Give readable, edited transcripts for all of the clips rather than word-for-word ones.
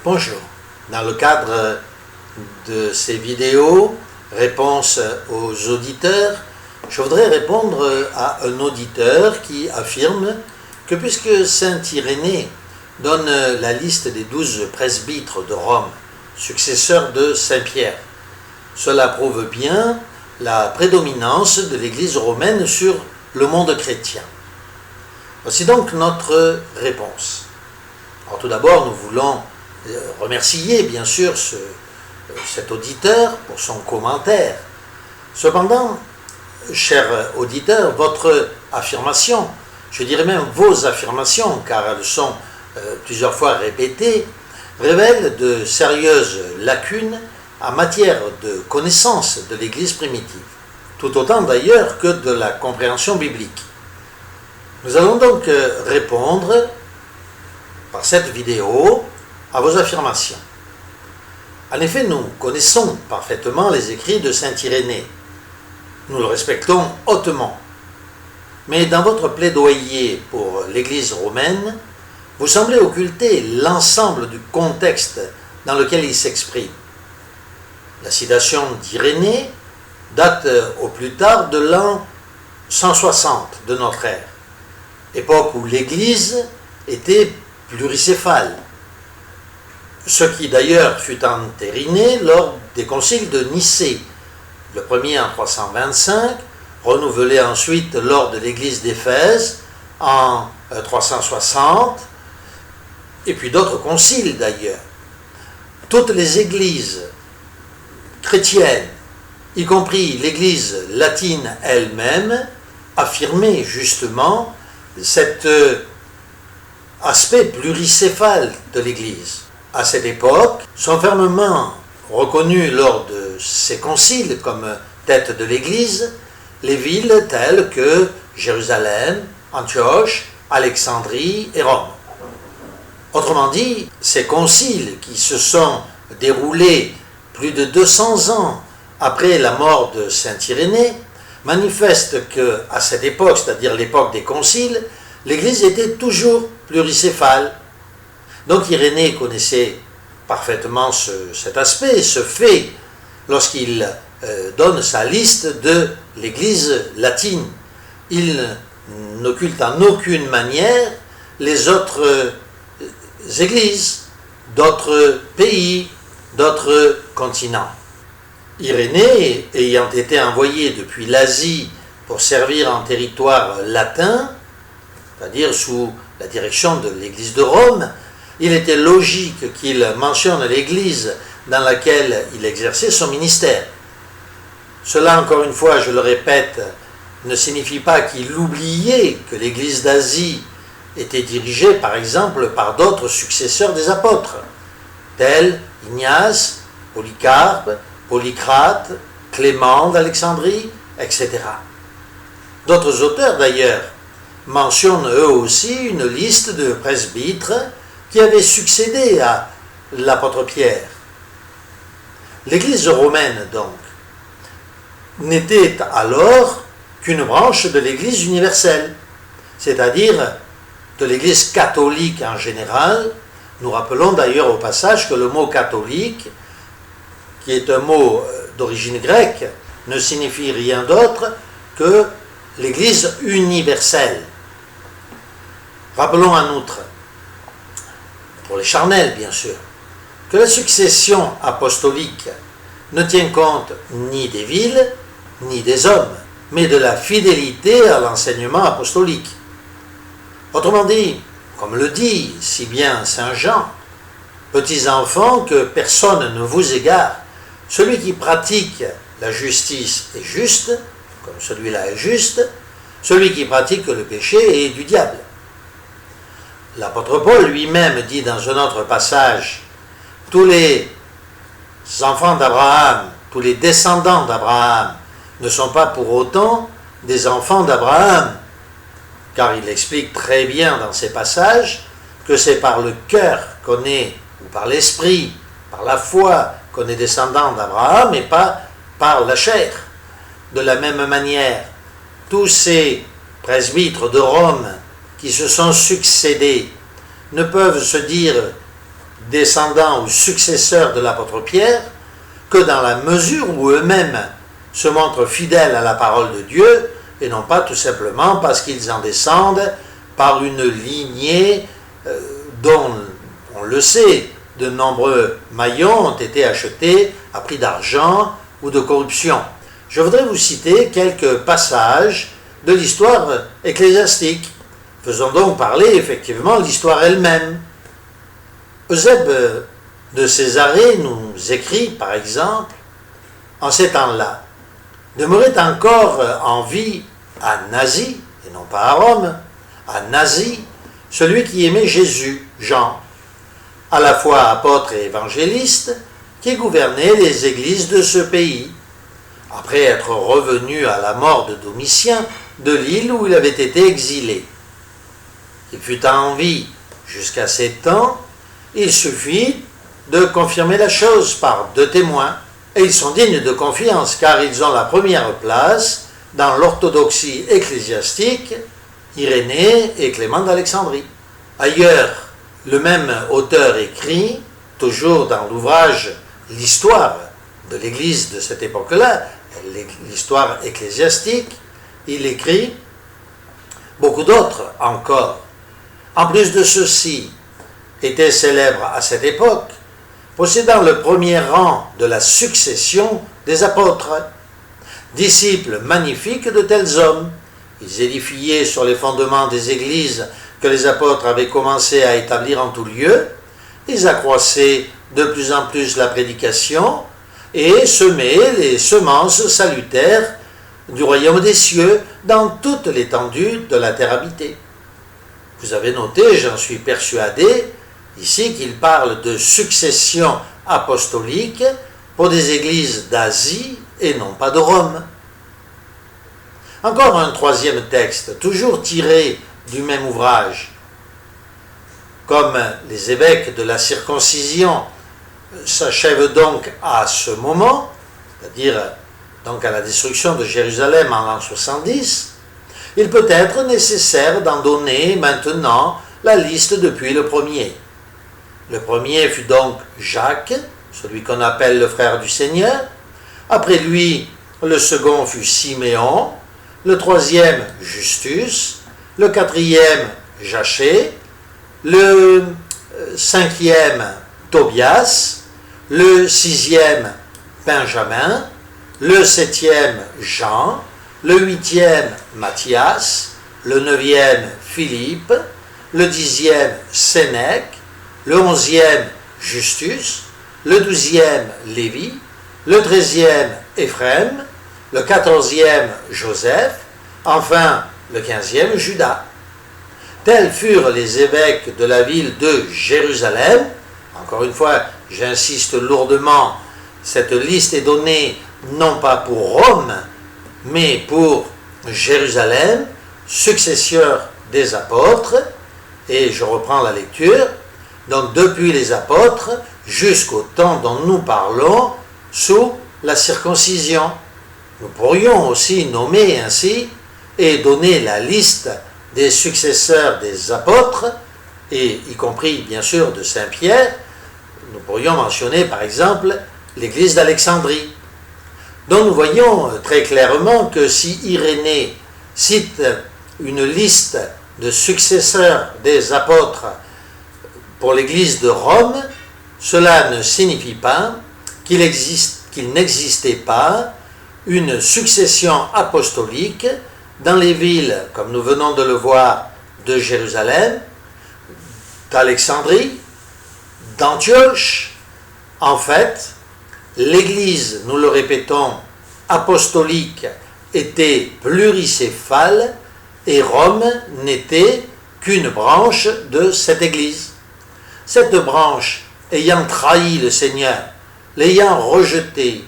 Bonjour. Dans le cadre de ces vidéos, réponses aux auditeurs, je voudrais répondre à un auditeur qui affirme que puisque saint Irénée donne la liste des 12 presbytres de Rome, successeurs de Saint-Pierre, cela prouve bien la prédominance de l'Église romaine sur le monde chrétien. Voici donc notre réponse. Alors tout d'abord, nous voulons remercier bien sûr cet auditeur pour son commentaire. Cependant, cher auditeur, votre affirmation, je dirais même vos affirmations, car elles sont plusieurs fois répétées, révèlent de sérieuses lacunes en matière de connaissance de l'Église primitive, tout autant d'ailleurs que de la compréhension biblique. Nous allons donc répondre par cette vidéo à vos affirmations. En effet, nous connaissons parfaitement les écrits de saint Irénée. Nous le respectons hautement. Mais dans votre plaidoyer pour l'Église romaine, vous semblez occulter l'ensemble du contexte dans lequel il s'exprime. La citation d'Irénée date au plus tard de l'an 160 de notre ère, époque où l'Église était pluricéphale, ce qui d'ailleurs fut entériné lors des conciles de Nicée, le premier en 325, renouvelé ensuite lors de l'église d'Éphèse en 360, et puis d'autres conciles d'ailleurs. Toutes les églises chrétiennes, y compris l'église latine elle-même, affirmaient justement cet aspect pluricéphale de l'église. À cette époque, sont fermement reconnus lors de ces conciles comme tête de l'Église les villes telles que Jérusalem, Antioche, Alexandrie et Rome. Autrement dit, ces conciles qui se sont déroulés plus de 200 ans après la mort de saint Irénée manifestent qu'à cette époque, c'est-à-dire l'époque des conciles, l'Église était toujours pluricéphale. Donc Irénée connaissait parfaitement cet aspect, ce fait, lorsqu'il donne sa liste de l'Église latine. Il n'occulte en aucune manière les autres églises, d'autres pays, d'autres continents. Irénée, ayant été envoyé depuis l'Asie pour servir en territoire latin, c'est-à-dire sous la direction de l'Église de Rome, il était logique qu'il mentionne l'Église dans laquelle il exerçait son ministère. Cela, encore une fois, je le répète, ne signifie pas qu'il oubliait que l'Église d'Asie était dirigée, par exemple, par d'autres successeurs des apôtres, tels Ignace, Polycarpe, Polycrate, Clément d'Alexandrie, etc. D'autres auteurs, d'ailleurs, mentionnent eux aussi une liste de presbytres qui avait succédé à l'apôtre Pierre. L'Église romaine, donc, n'était alors qu'une branche de l'Église universelle, c'est-à-dire de l'Église catholique en général. Nous rappelons d'ailleurs au passage que le mot catholique, qui est un mot d'origine grecque, ne signifie rien d'autre que l'Église universelle. Rappelons en outre, pour les charnels bien sûr, que la succession apostolique ne tient compte ni des villes, ni des hommes, mais de la fidélité à l'enseignement apostolique. Autrement dit, comme le dit si bien saint Jean, petits enfants, que personne ne vous égare, celui qui pratique la justice est juste, comme celui-là est juste, celui qui pratique le péché est du diable. L'apôtre Paul lui-même dit dans un autre passage, tous les enfants d'Abraham, tous les descendants d'Abraham ne sont pas pour autant des enfants d'Abraham, car il explique très bien dans ces passages que c'est par le cœur qu'on est, ou par l'esprit, par la foi, qu'on est descendant d'Abraham et pas par la chair. De la même manière, tous ces presbytres de Rome qui se sont succédés ne peuvent se dire descendants ou successeurs de l'apôtre Pierre que dans la mesure où eux-mêmes se montrent fidèles à la parole de Dieu et non pas tout simplement parce qu'ils en descendent par une lignée dont, on le sait, de nombreux maillons ont été achetés à prix d'argent ou de corruption. Je voudrais vous citer quelques passages de l'histoire ecclésiastique. Faisons donc parler effectivement l'histoire elle-même. Eusèbe de Césarée nous écrit, par exemple, en ces temps-là, demeurait encore en vie à Nasie, et non pas à Rome, à Nasie, celui qui aimait Jésus, Jean, à la fois apôtre et évangéliste, qui gouvernait les églises de ce pays, après être revenu à la mort de Domitien de l'île où il avait été exilé. Il fut en vie jusqu'à 7 ans, il suffit de confirmer la chose par 2 témoins, et ils sont dignes de confiance car ils ont la première place dans l'orthodoxie ecclésiastique, Irénée et Clément d'Alexandrie. Ailleurs, le même auteur écrit, toujours dans l'ouvrage L'histoire de l'Église de cette époque-là, l'histoire ecclésiastique, il écrit beaucoup d'autres encore. En plus de ceux-ci, étaient célèbres à cette époque, possédant le premier rang de la succession des apôtres, disciples magnifiques de tels hommes. Ils édifiaient sur les fondements des églises que les apôtres avaient commencé à établir en tout lieu, ils accroissaient de plus en plus la prédication et semaient les semences salutaires du royaume des cieux dans toute l'étendue de la terre habitée. Vous avez noté, j'en suis persuadé, ici qu'il parle de succession apostolique pour des églises d'Asie et non pas de Rome. Encore un troisième texte, toujours tiré du même ouvrage. Comme les évêques de la circoncision s'achèvent donc à ce moment, c'est-à-dire donc à la destruction de Jérusalem en l'an 70, il peut être nécessaire d'en donner maintenant la liste depuis le premier. Le premier fut donc Jacques, celui qu'on appelle le frère du Seigneur. Après lui, le second fut Siméon, le troisième Justus, le quatrième Jachée, le cinquième Tobias, le sixième Benjamin, le septième Jean, le huitième Matthias, le neuvième Philippe, le dixième Sénèque, le onzième Justus, le douzième Lévi, le treizième Éphrem, le quatorzième Joseph, enfin le quinzième Judas. Tels furent les évêques de la ville de Jérusalem. Encore une fois, j'insiste lourdement, cette liste est donnée non pas pour Rome, mais pour Jérusalem, successeur des apôtres, et je reprends la lecture, donc depuis les apôtres jusqu'au temps dont nous parlons sous la circoncision. Nous pourrions aussi nommer ainsi et donner la liste des successeurs des apôtres, et y compris bien sûr de Saint-Pierre. Nous pourrions mentionner par exemple l'église d'Alexandrie, dont nous voyons très clairement que si Irénée cite une liste de successeurs des apôtres pour l'église de Rome, cela ne signifie pas qu'il n'existait pas une succession apostolique dans les villes, comme nous venons de le voir, de Jérusalem, d'Alexandrie, d'Antioche. En fait, l'Église, nous le répétons, apostolique était pluricéphale et Rome n'était qu'une branche de cette Église. Cette branche ayant trahi le Seigneur, l'ayant rejeté,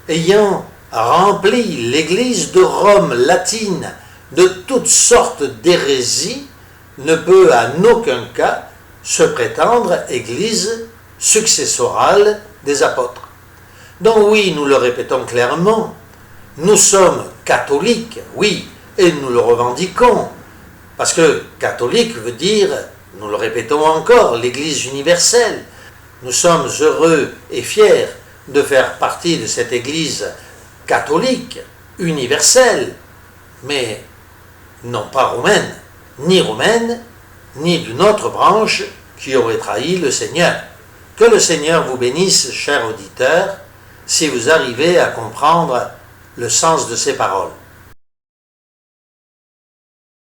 ayant rempli l'Église de Rome latine de toutes sortes d'hérésies, ne peut en aucun cas se prétendre Église successorale des apôtres. Donc oui, nous le répétons clairement, nous sommes catholiques, oui, et nous le revendiquons, parce que catholique veut dire, nous le répétons encore, l'Église universelle, Nous sommes heureux et fiers de faire partie de cette Église catholique, universelle, mais non pas romaine, ni d'une autre branche qui aurait trahi le Seigneur. Que le Seigneur vous bénisse, chers auditeurs, si vous arrivez à comprendre le sens de ces paroles.